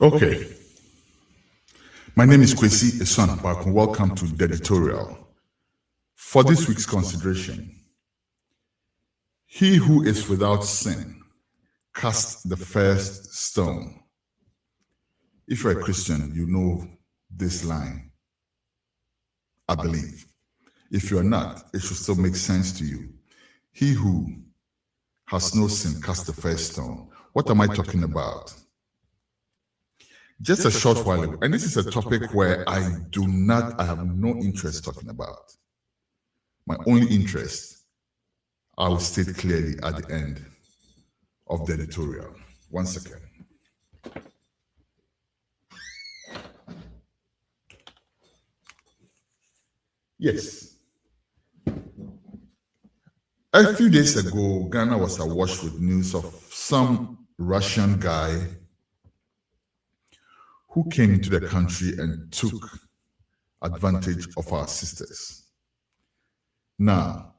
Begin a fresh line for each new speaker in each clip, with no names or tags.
Okay. My name is Kwesi E, Baako. Welcome to the editorial. For this week's consideration, he who is without sin cast the first stone. If you're a Christian, you know this line, I believe. If you're not, it should still make sense to you. He who has no sin cast the first stone. What am I talking about? Just a short while ago, and this is a topic where I have no interest talking about. My only interest, I will state clearly at the end of the editorial. One second. Yes. A few days ago, Ghana was awash with news of some Russian guy who came into the country and took advantage of our sisters. Now,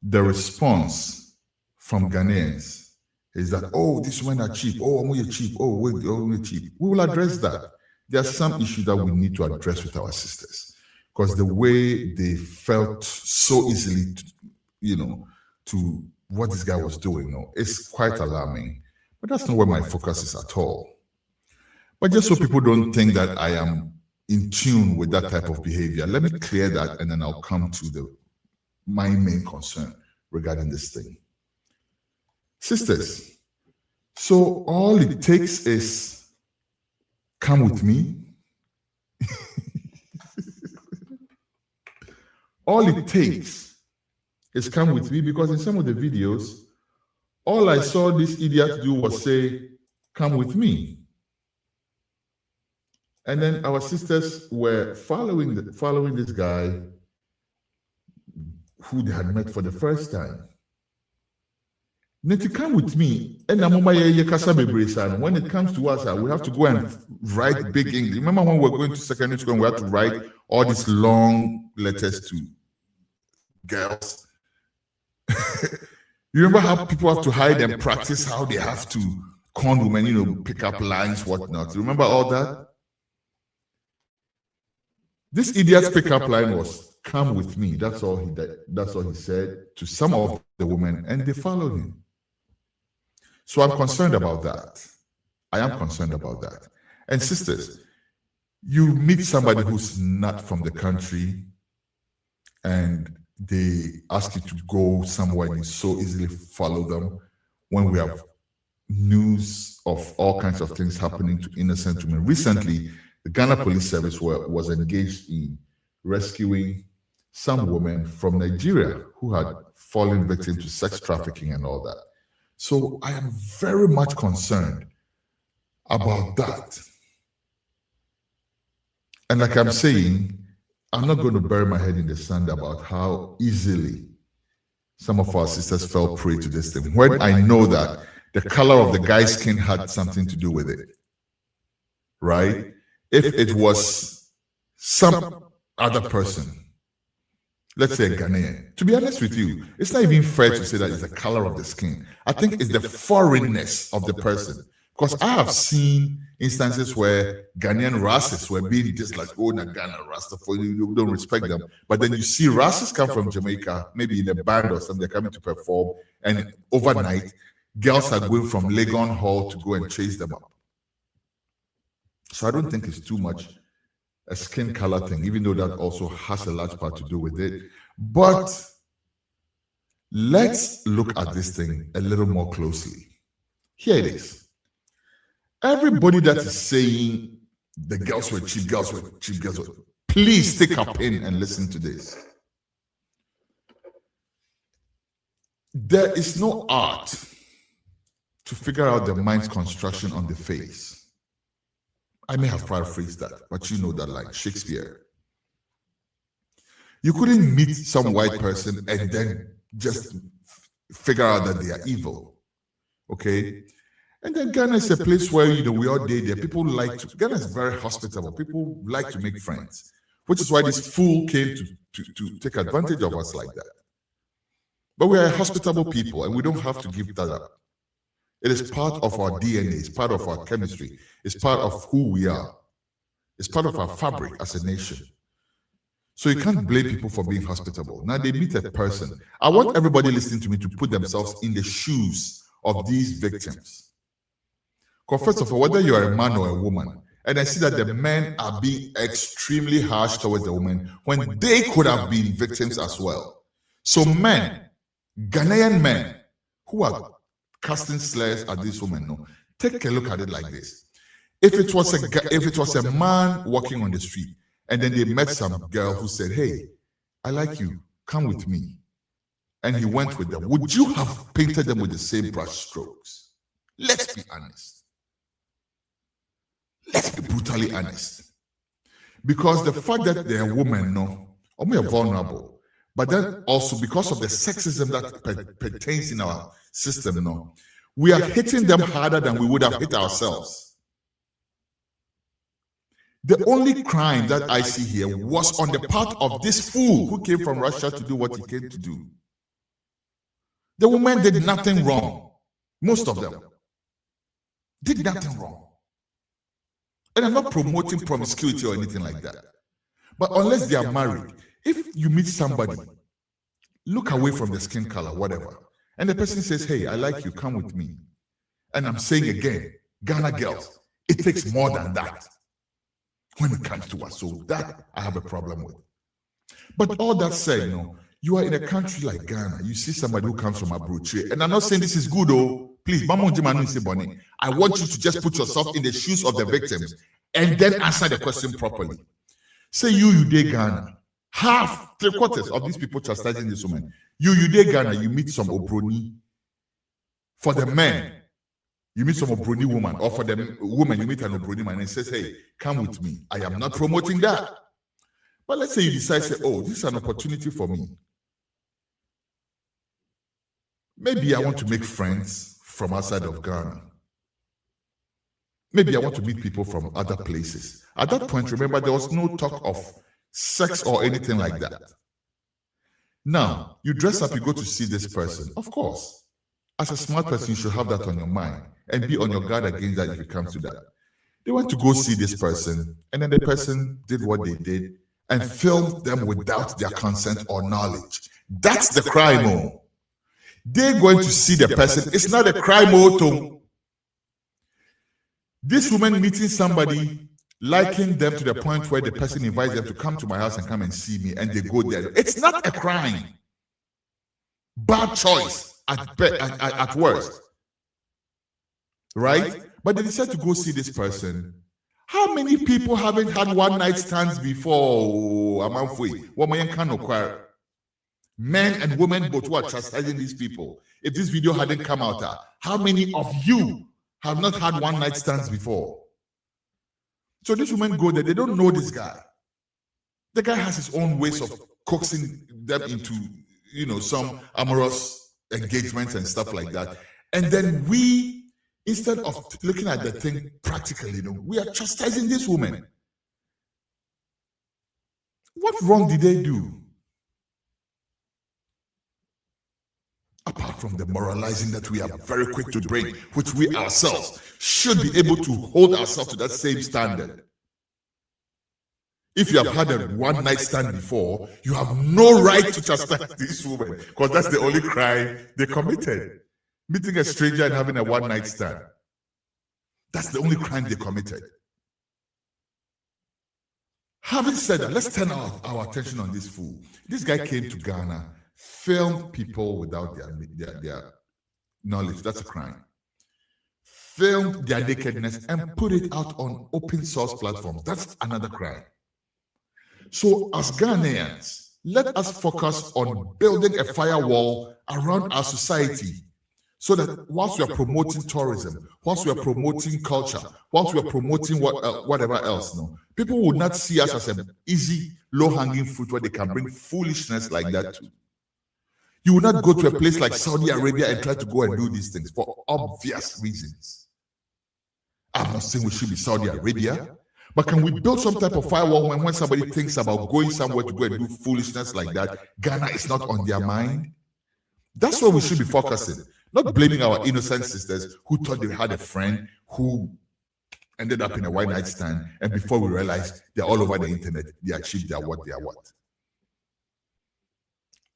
the response from Ghanaians is that, oh, these women are cheap, oh, we're cheap, oh, we're cheap. We will address that. There are some issues that we need to address with our sisters, because the way they felt so easily, to what this guy was doing, is quite alarming. But that's not where my focus is at all. But just so people don't think that I am in tune with that type of behavior, let me clear that, and then I'll come to my main concern regarding this thing. Sisters, so all it takes is come with me. All it takes is come with me, because in some of the videos, all I saw this idiot do was say, come with me. And then our sisters were following this guy who they had met for the first time. Now to come with me, and when it comes to us, we have to go and write big English. Remember when we were going to secondary school and we had to write all these long letters to girls? You remember how people have to hide and practice how they have to con women, pick up lines, whatnot. Remember all that? This idiot's pickup line was, come with me. That's all he did. That's all he said to some of the women, and they followed him. So I'm concerned about that. I am concerned about that. And sisters, you meet somebody who's not from the country, and they ask you to go somewhere and you so easily follow them, when we have news of all kinds of things happening to innocent women. Recently, the Ghana Police Service was engaged in rescuing some women from Nigeria who had fallen victim to sex trafficking and all that. So I am very much concerned about that. And like I'm saying, I'm not going to bury my head in the sand about how easily some of our sisters fell prey to this thing, when I know that the color of the guy's skin had something to do with it, right? If it was some other person, let's say a Ghanaian, to be honest with you, it's not even fair to say that it's the color of the skin. I think it's the foreignness of the person. Because I have seen instances where Ghanaian races were being just like, oh, na Ghana, Rasta, for you don't respect them. But then you see races come from Jamaica, maybe in a band or something, they're coming to perform, and overnight, girls are going from Legon Hall to go and chase them up. So I don't think it's too much a skin color thing, even though that also has a large part to do with it. But let's look at this thing a little more closely. Here it is. Everybody that is saying the girls were cheap, please take a pen and listen to this. There is no art to figure out the mind's construction on the face. I may have paraphrased that, but you know that, like Shakespeare. You couldn't meet some white person and then just figure out that they are evil, okay? And then Ghana is a place where, we all day there. People Ghana is very hospitable. People like to make friends, which is why this fool came to take advantage of us like that. But we are hospitable people, and we don't have to give that up. It is part of our DNA. It's part of our chemistry. It's part of who we are. It's part of our fabric as a nation. So you can't blame people for being hospitable. Now they meet a person. I want everybody listening to me to put themselves in the shoes of these victims. Because first of all, whether you are a man or a woman, and I see that the men are being extremely harsh towards the women when they could have been victims as well. So men, Ghanaian men who are casting slurs at these women, no, take a look at it like this. If it was a man walking on the street and then they met some girl who said, "Hey, I like you, come with me," and he went with them, would you have painted them with the same brush strokes? Let's be honest. Let's be brutally honest. Because the fact that they are women, no, or we are vulnerable, but then also because of the sexism that pertains in our system, no, we are hitting them harder than we would have hit ourselves. The only crime that I see here was on the part of this fool who came from Russia to do what he came to do. The women did nothing wrong. Most of them did nothing wrong. And I'm not promoting promiscuity or anything like that. But unless they are married, if you meet somebody, look away from the skin color, whatever, and the person says, "Hey, I like you, come with me." And I'm saying again, Ghana girls, it takes more than that when it comes to us. So that I have a problem with. But all that said, you are in a country like Ghana, you see somebody who comes from abroad, and I'm not saying this is good, please, I want you to just put yourself in the shoes of the victims and then answer the question properly. Say you did Ghana, half, 3/4 of these people chastising this woman. You did Ghana, you meet some Obroni. For the men, you meet some Obroni woman, or for the woman, you meet an Obroni man and says, "Hey, come with me." I am not promoting that. But let's say you decide, say, "Oh, this is an opportunity for me. Maybe I want to make friends from outside of Ghana. Maybe I want to meet people from other places." At that point, remember, there was no talk of sex or anything like that. Now, you dress up, you go to see this person. Of course, as a smart person, you should have that on your mind and be on your guard against that if it comes to that. They went to go see this person, and then the person did what they did and filmed them without their consent or knowledge. That's the crime. They're going to see the person. It's not a crime. This woman meeting somebody, liking them to the point where the person invites them to come to my house and come and see me, and they go there. It's not a crime. Bad choice at worst. Right? But they decide to go see this person. How many people haven't had one night stands before? Men and women both who are chastising these people. If this video hadn't come out, how many of you have not had one night stands before? So these women go there, they don't know this guy. The guy has his own ways of coaxing them into, some amorous engagements and stuff like that. And then we, instead of looking at the thing practically, we are chastising this woman. What wrong did they do? Apart from the moralizing that we are very quick to bring, which we ourselves should be able to hold ourselves to that same standard. If you have had a one-night stand before, you have no right to chastise this woman, because that's the only crime they committed. Meeting a stranger and having a one-night stand. That's the only crime they committed. Having said that, let's turn our attention on this fool. This guy came to Ghana, filmed people without their knowledge. That's a crime. Filmed their nakedness and put it out on open source platforms. That's another crime. So as Ghanaians, let us focus on building a firewall around our society, so that whilst we are promoting tourism, whilst we are promoting culture, whilst we are promoting whatever else, people will not see us as an easy, low-hanging fruit where they can bring foolishness like that too. You will not go to a place like Saudi Arabia and try to go and do these things for obvious reasons. I'm not saying we should be Saudi Arabia, but can we build some type of firewall when somebody thinks about going somewhere to go and do foolishness like that, Ghana is not on their mind? That's where we should be focusing. Not blaming our innocent sisters who thought they had a friend who ended up in a one night stand, and before we realized they're all over the internet, they achieved their what they are what.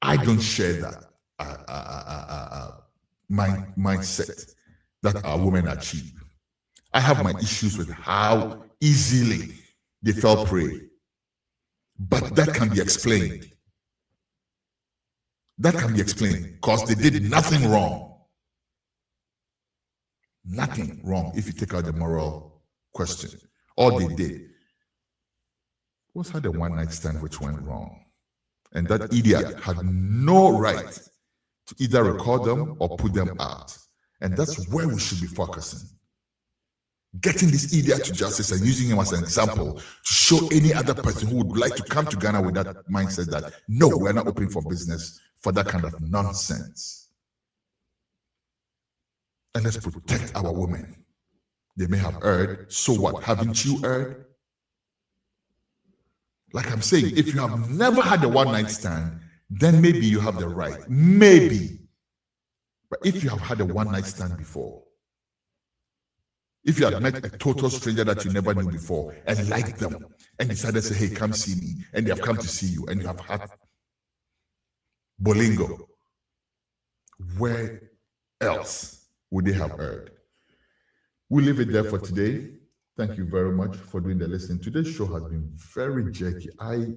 I don't share that mindset that our women are cheap. I have my issues with how easily they fell prey, but that can be explained. That can be explained because they did nothing wrong. Nothing wrong if you take out the moral question. All they did was had a one night stand which went wrong. And that idiot had no right to either record them or put them out. And that's where we should be focusing. Getting this idiot to justice and using him as an example to show any other person who would like to come to Ghana with that mindset that, no, we're not open for business for that kind of nonsense. And let's protect our women. They may have erred. So what? Haven't you erred? Like I'm saying, if you have never had a one-night stand, then maybe you have the right. Maybe. But if you have had a one-night stand before, if you had met a total stranger that you never knew before and liked them and decided to say, hey, come see me, and they have come to see you, and you have had Bolingo, where else would they have erred? We'll leave it there for today. Thank you very much for doing the listening. Today's show has been very jerky. I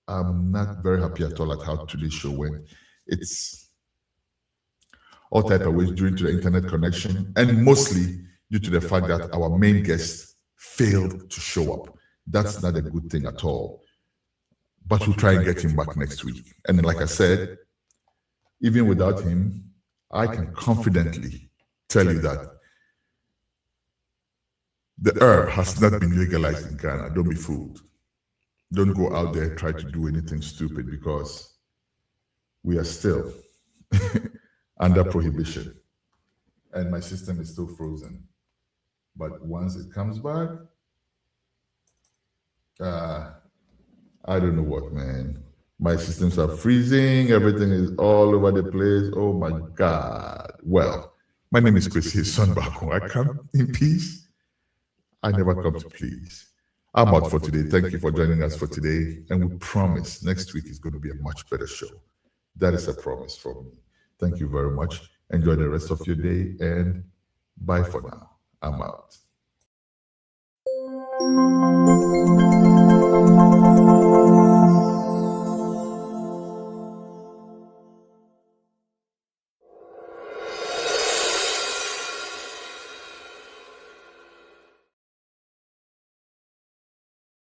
am not very happy at all at how today's show went. It's all type of ways due to the internet connection, and mostly due to the fact that our main guest failed to show up. That's not a good thing at all. But we'll try and get him back next week. And like I said, even without him, I can confidently tell you that the herb has not been legalized in Ghana. Don't be fooled. Don't go out there and try to do anything stupid, because we are still under prohibition. And my system is still frozen. But once it comes back, I don't know what, man. My systems are freezing. Everything is all over the place. Oh my God. Well, my name is Kwesi E, Baako. I come in peace. I never come to please. I'm out for today. Thank you for joining us for today. And we promise next week is going to be a much better show. That is a promise from me. Thank you very much. Enjoy the rest of your day, and bye for now. I'm out.